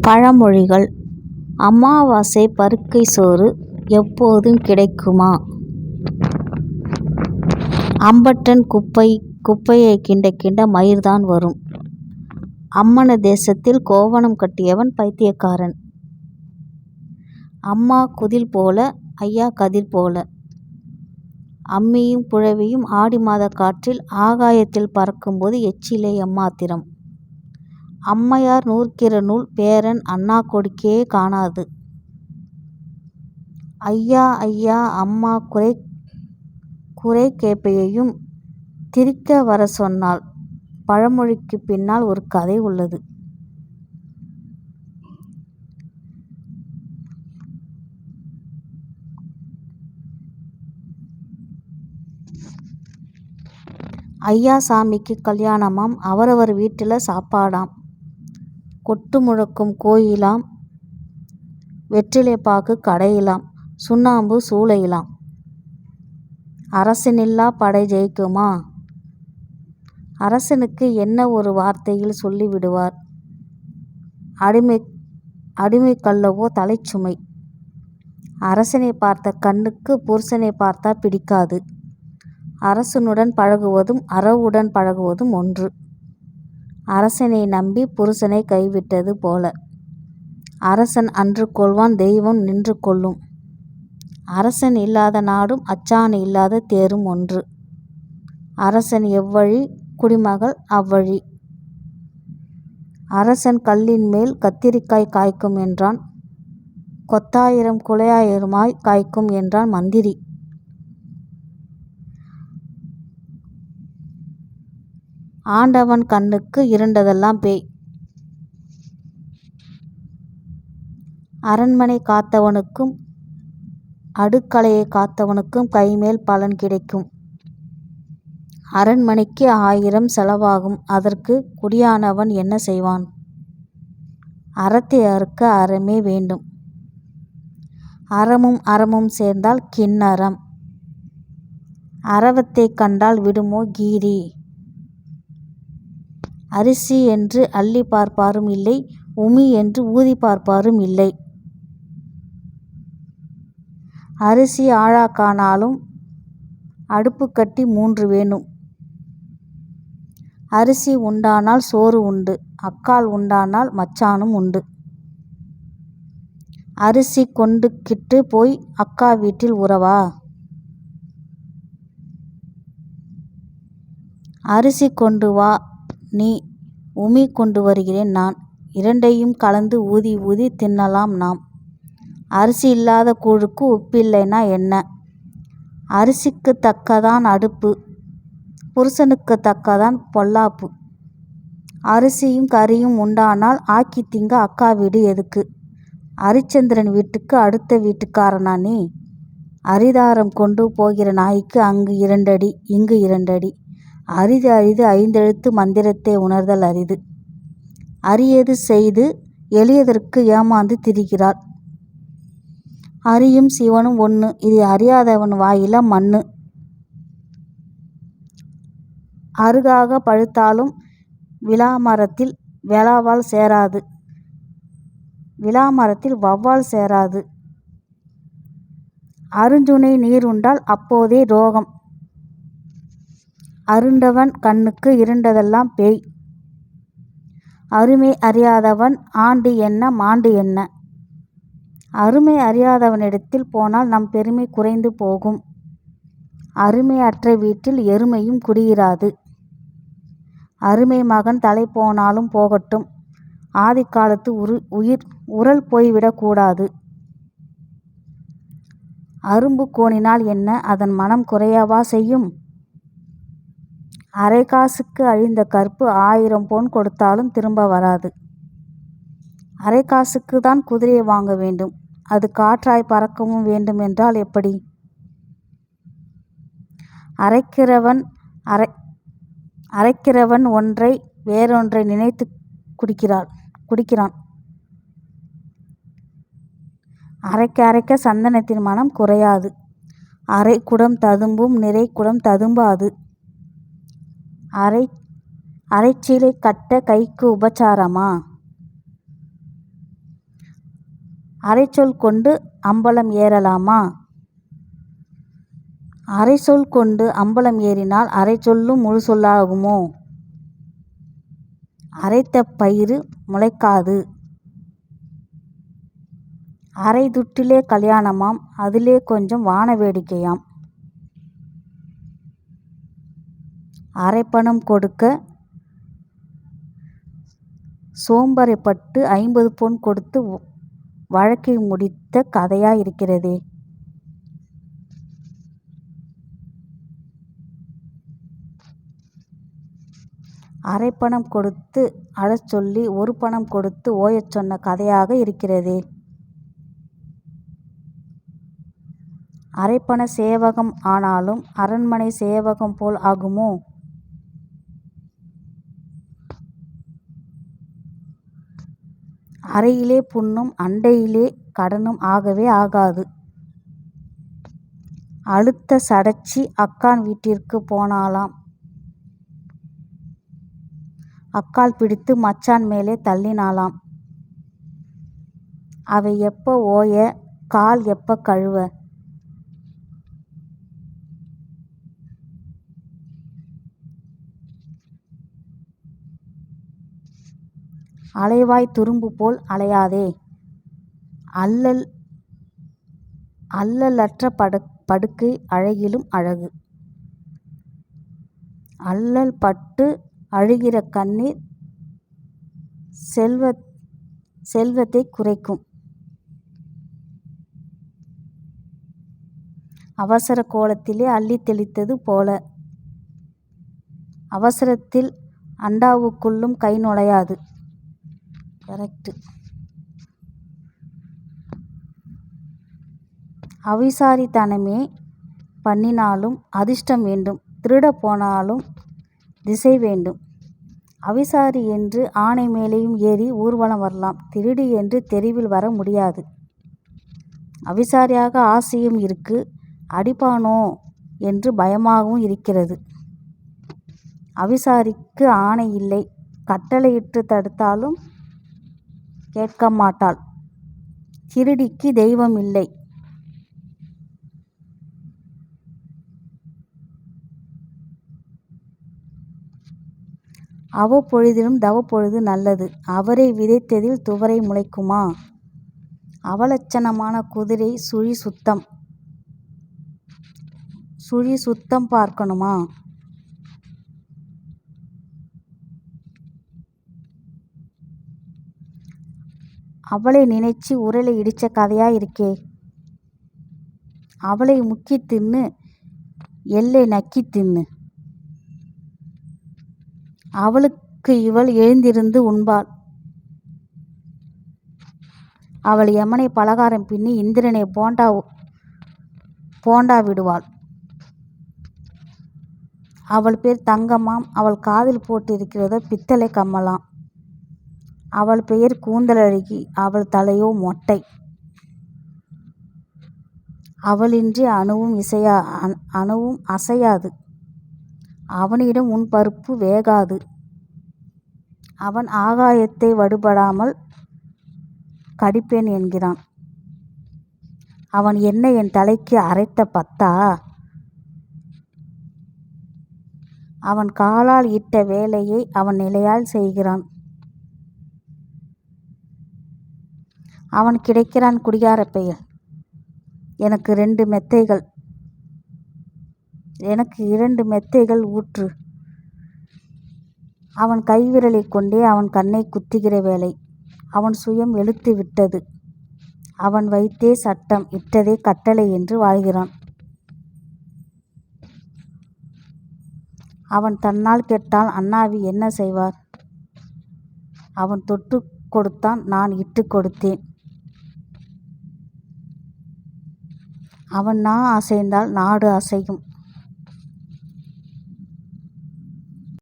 பழமொழிகள். அமாவாசை பருக்கை சோறு எப்போதும் கிடைக்குமா? அம்பட்டன் குப்பையை கிண்ட கிண்ட மயிர்தான் வரும். அம்மன தேசத்தில் கோவணம் கட்டியவன் பைத்தியக்காரன். அம்மா குதில் போல, ஐயா கதிர் போல. அம்மியும் குழவியும் ஆடி மாத காற்றில் ஆகாயத்தில் பறக்கும்போது எச்சிலே எம்மாத்திரம். அம்மையார் நூற்கிற நூல் பேரன் அண்ணா கொடிக்கே காணாது. ஐயா ஐயா அம்மா குறை கேப்பையையும் திரிக்க வர சொன்னாள். பழமொழிக்கு பின்னால் ஒரு கதை உள்ளது. ஐயா சாமிக்கு கல்யாணமாம், அவரவர் வீட்டில் சாப்பாடாம், கொட்டு முழக்கும் கோயிலாம், வெற்றிலைப்பாக்கு கடையிலாம், சுண்ணாம்பு சூளையிலாம். அரசனில்லா படை ஜெயிக்குமா? அரசனுக்கு என்ன ஒரு வார்த்தையில் சொல்லிவிடுவார். அடிமை கல்லவோ தலைச்சுமை. அரசனை பார்த்த கண்ணுக்கு புருஷனை பார்த்தா பிடிக்காது. அரசனுடன் பழகுவதும் அரவுடன் பழகுவதும் ஒன்று. அரசனை நம்பி புருஷனை கைவிட்டது போல. அரசன் அன்று கொள்வான், தெய்வம் நின்று கொள்ளும். அரசன் இல்லாத நாடும் அச்சாணி இல்லாத தேரும் ஒன்று. அரசன் எவ்வழி, குடிமகள் அவ்வழி. அரசன் கல்லின் மேல் கத்திரிக்காய் காய்க்கும் என்றான். கொத்தாயிரம் குலையாயிரமாய் காய்க்கும் என்றான் மந்திரி. ஆண்டவன் கண்ணுக்கு இருண்டதெல்லாம் பேய். அரண்மனை காத்தவனுக்கும் அடுக்கலையை காத்தவனுக்கும் கைமேல் பலன் கிடைக்கும். அரண்மனைக்கு 1000 செலவாகும். அதற்கு குடியானவன் என்ன செய்வான்? அறத்தை அறுக்க அறமே வேண்டும். அறமும் அறமும் சேர்ந்தால் கின்னரம். அரவத்தை கண்டால் விடுமோ கீரி. அரிசி என்று அள்ளி பார்ப்பாரும் இல்லை, உமி என்று ஊதி பார்ப்பாரும் இல்லை. அரிசி ஆழாக்கானாலும் அடுப்பு கட்டி 3 வேணும். அரிசி உண்டானால் சோறு உண்டு, அக்கால் உண்டானால் மச்சானும் உண்டு. அரிசி கொண்டுக்கிட்டு போய் அக்கா வீட்டில் உறவா? அரிசி கொண்டு வா நீ, உமி கொண்டு வருகிறேன் நான். இரண்டையும் கலந்து ஊதி ஊதி தின்னலாம் நாம். அரிசி இல்லாத கூழுக்கு உப்பில்லைனா என்ன? அரிசிக்கு தக்கதான் அடுப்பு, புருஷனுக்கு தக்கதான் பொல்லாப்பு. அரிசியும் கறியும் உண்டானால் ஆக்கி திங்க அக்கா வீடு எதுக்கு? அரிச்சந்திரன் வீட்டுக்கு அடுத்த வீட்டுக்காரனா நீ? அரிதாரம் கொண்டு போகிற நாய்க்கு அங்கு 2 அடி, இங்கு 2 அடி. அரிது அரிது 5 எழுத்து மந்திரத்தை உணர்தல் அரிது. அரியது செய்து எளியதற்கு ஏமாந்து திரிகிறாள். அரியும் சிவனும் ஒன்று. இதை அறியாதவன் வாயில மண்ணு. அருகாக பழுத்தாலும் விளாமரத்தில் வெளாவால் சேராது. விளாமரத்தில் வௌவால் சேராது. அருஞ்சுனை நீர் உண்டால் அப்போதே ரோகம். அருண்டவன் கண்ணுக்கு இருண்டதெல்லாம் பேய். அருமை அறியாதவன் ஆண்டு என்ன மாண்டு என்ன. அருமை அறியாதவனிடத்தில் போனால் நம் பெருமை குறைந்து போகும். அருமை அற்ற வீட்டில் எருமையும் குடியிராது. அருமை மகன் தலை போனாலும் போகட்டும், ஆதி காலத்து உரல் போய்விடக்கூடாது. அரும்பு கோணினால் என்ன, அதன் மனம் குறையவா செய்யும்? அரை காசுக்கு அழிந்த கற்பு 1000 பொன் கொடுத்தாலும் திரும்ப வராது. அரை காசுக்கு தான் குதிரையை வாங்க வேண்டும், அது காற்றாய் பறக்கவும் வேண்டும் என்றால் எப்படி? அரைக்கிறவன் ஒன்றை வேறொன்றை நினைத்து குடிக்கிறான். அரைக்க அரைக்க சந்தனத்தின் மனம் குறையாது. அரை குடம் ததும்பும், நிறை குடம் ததும்பாது. அரைச்சீலை கட்ட கைக்கு உபச்சாரமா? அரைச்சொல் கொண்டு அம்பலம் ஏறலாமா? அரைச்சொல் கொண்டு அம்பலம் ஏறினால் அரைச்சொல்லும் முழு சொல்லாகுமோ? அரைத்த பயிறு முளைக்காது. அரை துட்டிலே கல்யாணமாம், அதிலே கொஞ்சம் வான வேடிக்கையாம். அரைப்பணம் கொடுக்க சோம்பரைப்பட்டு 50 பொன் கொடுத்து வழக்கை முடித்த கதையாயிருக்கிறதே. அரைப்பணம் கொடுத்து அழச் சொல்லி 1 பணம் கொடுத்து ஓயச் சொன்ன கதையாக இருக்கிறதே. அரைப்பண சேவகம் ஆனாலும் அரண்மனை சேவகம் போல் ஆகுமோ? அறையிலே புண்ணும் அண்டையிலே கடனும் ஆகவே ஆகாது. அழுத்த சடச்சி அக்கான் வீட்டிற்கு போனாலாம். அக்காள் பிடித்து மச்சான் மேலே தள்ளினாளாம். அவை எப்ப ஓய, கால் எப்ப கழுவ? அலைவாய் துரும்பு போல் அலையாதே. அல்லலற்ற படுக்கை அழகிலும் அழகு. அல்லல் பட்டு அழுகிற கண்ணீர் செல்வத்தை குறைக்கும். அவசர கோலத்திலே அள்ளி தெளித்தது போல. அவசரத்தில் அண்டாவுக்குள்ளும் கை நுழையாது. கரெக்டு. அவிசாரித்தனமே பண்ணினாலும் அதிர்ஷ்டம் வேண்டும். திருட போனாலும் திசை வேண்டும். அவிசாரி என்று ஆனை மேலேயும் ஏறி ஊர்வலம் வரலாம். திருடி என்று தெருவில் வர முடியாது. அவிசாரியாக ஆசையும் இருக்கு, அடிப்பானோ என்று பயமாகவும் இருக்கிறது. அவிசாரிக்கு ஆணை இல்லை, கட்டளையிட்டு தடுத்தாலும் கேட்க மாட்டாள். திருடிக்கு தெய்வம் இல்லை. அவ்வப்பொழுதிலும் தவப்பொழுது நல்லது. அவரை விதைத்ததில் துவரை முளைக்குமா? அவலட்சணமான குதிரை சுழி சுத்தம் பார்க்கணுமா? அவளை நினைச்சு உரலை இடிச்ச கதையா இருக்கே. அவளை முக்கி தின்னு, எல்லை நக்கி தின்னு. அவளுக்கு இவள் எழுந்திருந்து உண்பாள். அவள் யமனை பலகாரம் பின்னி இந்திரனை போண்டா விடுவாள். அவள் பேர் தங்கமாம். அவள் காதில் போட்டிருக்கிறதோ பித்தளை கம்மலாம். அவள் பெயர் கூந்தலழகி. அவள் தலையோ மொட்டை. அவளின்றி அணுவும் அசையாது. அவனிடம் உன் பருப்பு வேகாது. அவன் ஆகாயத்தை வடுபடாமல் கடிப்பேன் என்கிறான். அவன் என்ன என் தலைக்கு அரைத்த பத்தா? அவன் காலால் இட்ட வேலையை அவன் நிலையால் செய்கிறான். அவன் கிடைக்கிறான் குடிகார பெயர். எனக்கு 2 மெத்தைகள் ஊற்று. அவன் கைவிரலை கொண்டே அவன் கண்ணை குத்துகிற வேலை. அவன் சுயம் எழுத்து விட்டது. அவன் வைத்தே சட்டம் இட்டதே கட்டளை என்று வாழ்கிறான். அவன் தன்னால் கெட்டால் அண்ணாவி என்ன செய்வார்? அவன் தொட்டு கொடுத்தான், நான் இட்டு கொடுத்தேன். அவன் அசைந்தால் நாடு அசையும்.